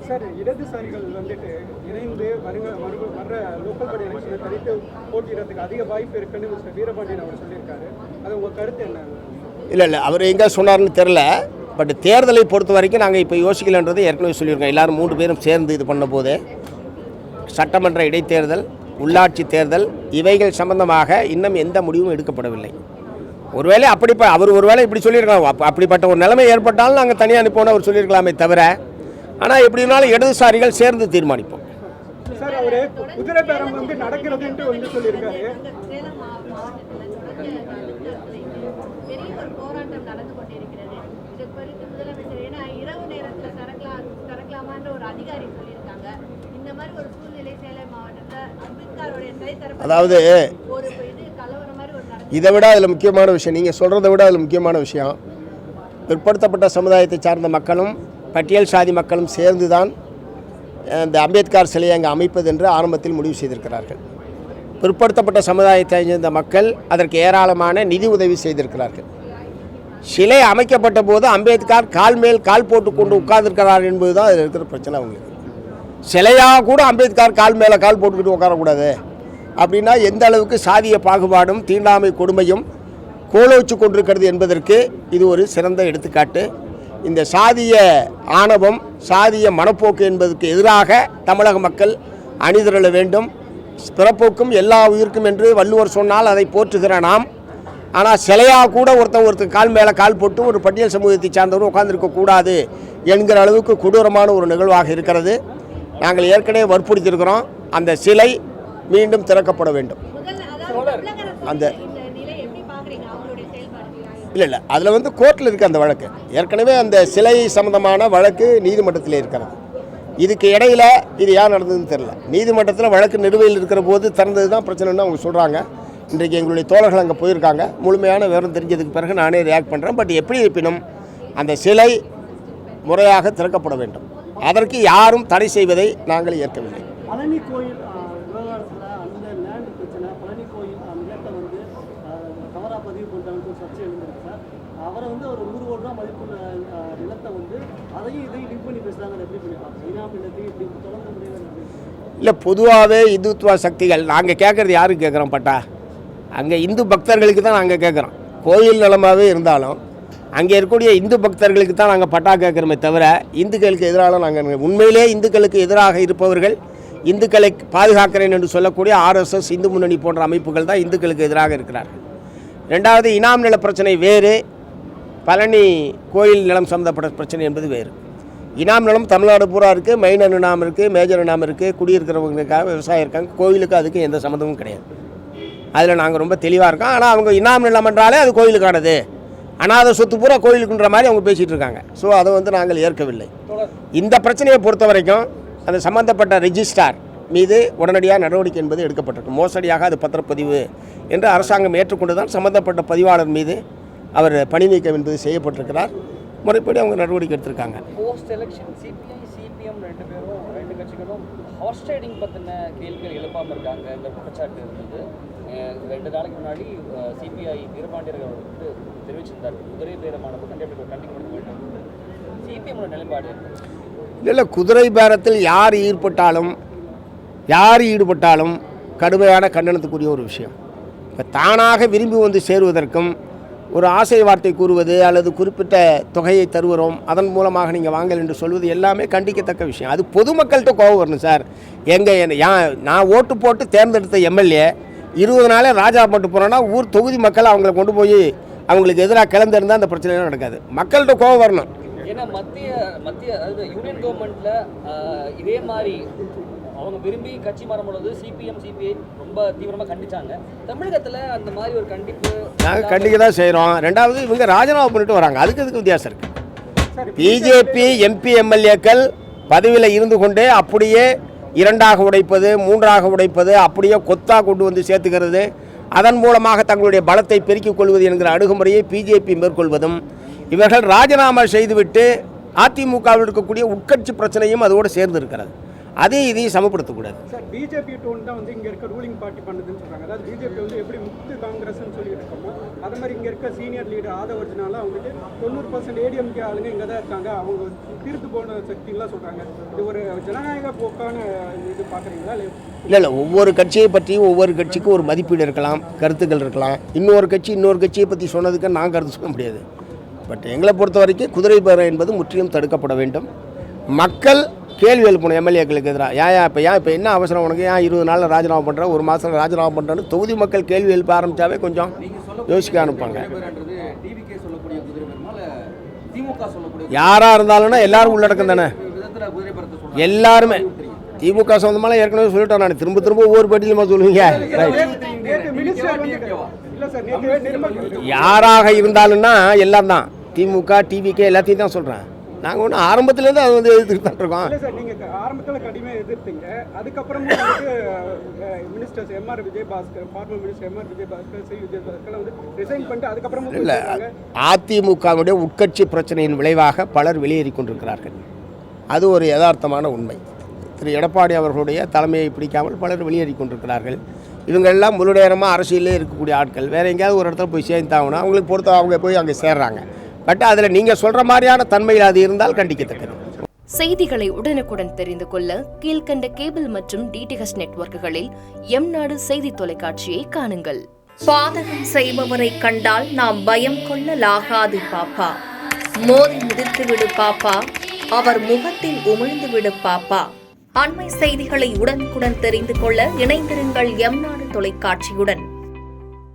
Sir, இடதுசாரிகள் வந்துட்டு இணைந்து வர்ற லோக்கல் பாடி எலெக்ஷனை தனித்து போட்டியிடறதுக்கு அதிக வாய்ப்பு இருக்குன்னு மிஸ்டர் வீரபாண்டியன் அவர் சொல்லியிருக்காரு. அது உங்கள் கருத்து என்ன? இல்லை அவர் எங்கே சொன்னார்னு தெரில. பட் தேர்தலை பொறுத்த வரைக்கும் நாங்கள் இப்போ யோசிக்கலன்றது ஏற்கனவே சொல்லியிருக்கோம். எல்லோரும் 3 பேரும் சேர்ந்து இது பண்ண போது சட்டமன்ற இடைத்தேர்தல், உள்ளாட்சி தேர்தல் இவைகள் சம்பந்தமாக இன்னும் எந்த முடிவும் எடுக்கப்படவில்லை. ஒருவேளை அவர் ஒருவேளை இப்படி சொல்லியிருக்கலாம். அப்படிப்பட்ட ஒரு நிலைமை ஏற்பட்டாலும் நாங்கள் தனியாக அனுப்போன்னு அவர் சொல்லியிருக்கலாமே தவிர, ஆனால் எப்படி இருந்தாலும் இடதுசாரிகள் சேர்ந்து தீர்மானிப்போம். சார், அவர் குதிரை பேரம் வந்து நடக்கிறதுன்ட்டு வந்து சொல்லியிருக்காரு. அதாவது இதை விட அதில் முக்கியமான விஷயம், நீங்கள் சொல்கிறத விட அதில் முக்கியமான விஷயம், பிற்படுத்தப்பட்ட சமுதாயத்தை சார்ந்த மக்களும் பட்டியல் சாதி மக்களும் சேர்ந்து தான் இந்த அம்பேத்கர் சிலையை அங்கே அமைப்பது என்று ஆரம்பத்தில் முடிவு செய்திருக்கிறார்கள். பிற்படுத்தப்பட்ட சமுதாயத்தை சேர்ந்த மக்கள் அதற்கு ஏராளமான நிதி உதவி செய்திருக்கிறார்கள். சிலை அமைக்கப்பட்ட போது அம்பேத்கர் கால் மேல் கால் போட்டு கொண்டு உட்கார்ந்துருக்கிறார் என்பது தான் அதில் இருக்கிற பிரச்சனை. அவங்களுக்கு சிலையாக கூட அம்பேத்கர் கால் மேலே கால் போட்டுக்கிட்டு உட்காரக்கூடாது அப்படின்னா எந்த அளவுக்கு சாதிய பாகுபாடும் தீண்டாமை கொடுமையும் கோலோச்சு கொண்டிருக்கிறது என்பதற்கு இது ஒரு சிறந்த எடுத்துக்காட்டு. இந்த சாதிய ஆணவம், சாதிய மனப்போக்கு என்பதற்கு எதிராக தமிழக மக்கள் அணிதிரள வேண்டும். பிறப்போக்கும் எல்லா உயிருக்கும் என்று வள்ளுவர் சொன்னால் அதை போற்றுகிற நாம், ஆனால் சிலையாக கூட ஒருத்தர் கால் மேலே கால் போட்டு ஒரு பட்டியல் சமூகத்தை சார்ந்தவரும் உட்கார்ந்துருக்கக்கூடாது என்கிற அளவுக்கு கொடூரமான ஒரு நிகழ்வாக இருக்கிறது. நாங்கள் ஏற்கனவே வற்புறுத்தியிருக்கிறோம், அந்த சிலை மீண்டும் திறக்கப்பட வேண்டும். அந்த இல்லை அதில் வந்து கோர்ட்டில் இருக்குது அந்த வழக்கு. ஏற்கனவே அந்த சிலை சம்பந்தமான வழக்கு நீதிமன்றத்தில் இருக்கிறது. இதுக்கு இடையில் இது யார் நடந்ததுன்னு தெரில. நீதிமன்றத்தில் வழக்கு நிலுவையில் இருக்கிற போது திறந்தது தான் பிரச்சனைன்னு அவங்க சொல்கிறாங்க. இன்றைக்கு எங்களுடைய தோழர்கள் அங்கே போயிருக்காங்க. முழுமையான விவரம் தெரிஞ்சதுக்கு பிறகு நானே ரியாக்ட் பண்ணுறேன். பட் எப்படி இருப்பினும் அந்த சிலை முறையாக திறக்கப்பட வேண்டும். அதற்கு யாரும் தடை செய்வதை நாங்கள் ஏற்கவில்லை. பழனி கோயில் விவகாரத்தில் அந்த லேண்ட் பிரச்சனை, பழனி கோயில் நிலத்தை வந்து தவறாக பதிவு பண்ணுறாங்க சர்ச்சை எழுந்திருக்கு சார். அவரை வந்து ஒரு 100 கோடி ரூபா மதிப்புள்ள நிலத்தை வந்து அதையும் இதையும் லிங்க் பண்ணி பேசுகிறாங்க. எப்படி பண்ணிப்பாங்க இனாமில்லத்தையும் இப்படி தொடர்ந்து முடியாது? இல்லை, பொதுவாகவே இந்துத்துவ சக்திகள் நாங்கள் கேட்குறது யாருக்கு கேட்குறோம் பட்டா? அங்கே இந்து பக்தர்களுக்கு தான் நாங்கள் கேட்குறோம். கோயில் நிலமாகவே இருந்தாலும் அங்கே இருக்கக்கூடிய இந்து பக்தர்களுக்கு தான் நாங்கள் பட்டா கேட்குறோமே தவிர இந்துக்களுக்கு எதிராக நாங்கள் உண்மையிலே இந்துக்களுக்கு எதிராக இருப்பவர்கள், இந்துக்களை பாதுகாக்கிறேன் என்று சொல்லக்கூடிய RSS, இந்து முன்னணி போன்ற அமைப்புகள் தான் இந்துக்களுக்கு எதிராக இருக்கிறார்கள். ரெண்டாவது, இனாம் நில பிரச்சனை வேறு, பழனி கோயில் நிலம் சம்மந்தப்பட்ட பிரச்சனை என்பது வேறு. இனாம் நிலம் தமிழ்நாடு பூரா இருக்குது. மைனர் இனாம் இருக்குது, மேஜர் இனாம் இருக்குது. குடியிருக்கிறவங்களுக்காக விவசாயம் இருக்காங்க. கோயிலுக்கு அதுக்கு எந்த சம்மந்தமும் கிடையாது. அதில் நாங்கள் ரொம்ப தெளிவாக இருக்கோம். ஆனால் அவங்க இனாம் நிலம் என்றாலே அது கோயிலுக்கானது, அனாதை சொத்து பூரா கோயிலுக்குன்ற மாதிரி அவங்க பேசிகிட்டு இருக்காங்க. ஸோ அதை வந்து நாங்கள் ஏற்கவில்லை. இந்த பிரச்சனையை பொறுத்த வரைக்கும் அந்த சம்பந்தப்பட்ட ரெஜிஸ்ட்ரார் மீது உடனடியாக நடவடிக்கை என்பது எடுக்கப்பட்டிருக்கு. மோசடியாக அது பத்திரப்பதிவு என்று அரசாங்கம் ஏற்றுக்கொண்டு தான் சம்பந்தப்பட்ட பதிவாளர் மீது அவர் பணி நீக்கம் என்பது செய்யப்பட்டிருக்கிறார். முறைப்படி அவங்க நடவடிக்கை எடுத்திருக்காங்க. போஸ்ட் எலெக்ஷன் சிபிஐ சிபிஎம் 2 கட்சிகளும் ஹார்ஸ் ரைடிங் பற்றின கேள்விகள் எழுப்பாமல் இருக்காங்க. இந்த குற்றச்சாட்டு இருந்தது. 2 நாளைக்கு முன்னாடி சிபிஐ வீரபாண்டியர் வந்து தெரிவிச்சிருந்தார், குதிரை பேரமானது கண்டிப்பாக கண்டிப்பாக வேண்டும். சிபிஎம்மோட நிலைப்பாடு இல்லை, குதிரை பேரத்தில் யார் ஈடுபட்டாலும் கடுமையான கண்டனத்துக்குரிய ஒரு விஷயம். இப்போ தானாக விரும்பி வந்து சேருவதற்கும் ஒரு ஆசை வார்த்தை கூறுவது அல்லது குறிப்பிட்ட தொகையை தருகிறோம் அதன் மூலமாக நீங்கள் வாங்கல் என்று சொல்வது எல்லாமே கண்டிக்கத்தக்க விஷயம். அது பொதுமக்கள்கிட்ட கோபம் வரணும் சார். நான் ஓட்டு போட்டு தேர்ந்தெடுத்த எம்எல்ஏ 20 நாளே ராஜா போட்டு போகிறோன்னா ஊர் தொகுதி மக்கள் அவங்கள கொண்டு போய் அவங்களுக்கு எதிராக கிளந்திருந்தால் அந்த பிரச்சனைலாம் நடக்காது. மக்கள்கிட்ட கோபம் வரணும். ஏன்னா மத்திய அதாவது யூனியன் கவர்மெண்ட்டில் இதே மாதிரி அவங்க விரும்பி கட்சி மாறும் பொழுது சிபிஎம் சிபிஐ ரொம்ப தீவிரமாக கண்டிச்சாங்க. தமிழகத்தில் அந்த மாதிரி ஒரு கண்டிப்பு நாங்கள் கண்டிக்க தான் செய்கிறோம். ரெண்டாவது, இவங்க ராஜினாமா பண்ணிட்டு வராங்க. அதுக்கு வித்தியாசம் இருக்குது. பிஜேபி எம்பி எம்எல்ஏக்கள் பதவியில் இருந்து கொண்டே அப்படியே 2ஆக உடைப்பது, 3ஆக உடைப்பது, அப்படியே கொத்தாக கொண்டு வந்து சேர்த்துக்கிறது, அதன் மூலமாக தங்களுடைய பலத்தை பெருக்கிக் கொள்வது என்கிற அணுகுமுறையை பிஜேபி மேற்கொள்வதும், இவர்கள் ராஜினாமா செய்துவிட்டு அதிமுகவில் இருக்கக்கூடிய உட்கட்சி பிரச்சனையும் அதோடு சேர்ந்து இருக்கிறது. அதையும் இதையும் சமப்படுத்தக்கூடாது. சார் பிஜேபி டோன் தான் வந்து இங்கே இருக்க ரூலிங் பார்ட்டி பண்ணுதுன்னு சொல்கிறாங்க. அதாவது பிஜேபி வந்து எப்படி முக்து காங்கிரஸ்ன்னு சொல்லிட்டு இருக்கோமோ அதே மாதிரி இங்கே இருக்க சீனியர் லீடர் ஆதவர்ஜனால வந்துட்டு 90% ஏடிஎம்கே ஆளுங்க இங்கே தான் இருக்காங்க, அவங்க தீர்த்து போன சக்திலாம் சொல்கிறாங்க. இது ஒரு ஜனநாயக போக்கான இது பார்க்குறீங்களா? இல்லை ஒவ்வொரு கட்சியை பற்றியும் ஒவ்வொரு கட்சிக்கும் ஒரு மதிப்பீடு இருக்கலாம், கருத்துக்கள் இருக்கலாம். இன்னொரு கட்சியை பற்றி சொன்னதுக்கு நான் கருத்து சொல்ல முடியாது. பட் எங்களை பொறுத்த வரைக்கும் குதிரை பேரம் என்பது முற்றிலும் தடுக்கப்பட வேண்டும். மக்கள் கேள்வி எழுப்பணும் எம்எல்ஏக்களுக்கு எதிராக. இப்போ என்ன அவசரம் உனக்கு, ஏன் 20 நாளில் ராஜினாமா பண்ணுறேன், ஒரு மாதம் ராஜினாமா பண்ணுறேன்னு தொகுதி மக்கள் கேள்வி எழுப்ப ஆரம்பித்தாவே கொஞ்சம் யோசிக்க ஆரம்பிப்பாங்க. யாராக இருந்தாலும்னா எல்லாரும் உள்ளடக்கம் தானே, எல்லாருமே. திமுக சொந்தமாலாம் ஏற்கனவே சொல்லிட்டோம், நான் திரும்ப ஒவ்வொரு பட்டியலுமா சொல்லுவீங்க. யாராக இருந்தாலும்னா எல்லாம் தான், திமுக டிவிகே எல்லாத்தையும் தான் சொல்கிறேன். நாங்கள் ஒன்றும் ஆரம்பத்துலேருந்து அது வந்து எதிர்த்து தான் இருக்கோம். நீங்கள் ஆரம்பத்தில் கடுமையாக எதிர்த்தீங்க, அதுக்கப்புறமா ministers MR Vijayabaskar, former minister MR Vijayabaskar, C Vijayabaskar வந்து ரிசைன் பண்ணிட்டு அதுக்கப்புறமா இல்லை, அதிமுகவுடைய உட்கட்சி பிரச்சனையின் விளைவாக பலர் வெளியேறி கொண்டிருக்கிறார்கள். அது ஒரு யதார்த்தமான உண்மை. திரு எடப்பாடி அவர்களுடைய தலைமையை பிடிக்காமல் பலர் வெளியேறி கொண்டிருக்கிறார்கள். இவங்கெல்லாம் முழு நேரமாக அரசியலே இருக்கக்கூடிய ஆட்கள். வேறு எங்கேயாவது ஒரு இடத்துல போய் சேர்ந்தாங்கன்னா அவங்களுக்கு பொறுத்த அவங்க போய் அங்கே சேர்றாங்க. பட் அதில் நீங்கள் சொல்கிற மாதிரியான தன்மையில் அது இருந்தால் கண்டிக்கத்தக்கது. செய்திகளை உடனுக்குடன் தெரிந்து கொள்ள கீழ்கண்ட கேபிள் மற்றும் டிடிஹெச் நெட்வொர்க்குகளில் எம்நாடு செய்தி தொலைக்காட்சியை காணுங்கள். பாதகம் செய்பவரை கண்டால் நாம் பயம் கொள்ளலாகாது பாப்பா. மோதி மிதித்து விடு பாப்பா, அவர் முகத்தில் உமிழ்ந்து விடு பாப்பா. அண்மை செய்திகளை உடனுக்குடன் தெரிந்து கொள்ள இணைந்திருங்கள் எம்நாடு தொலைக்காட்சியுடன்.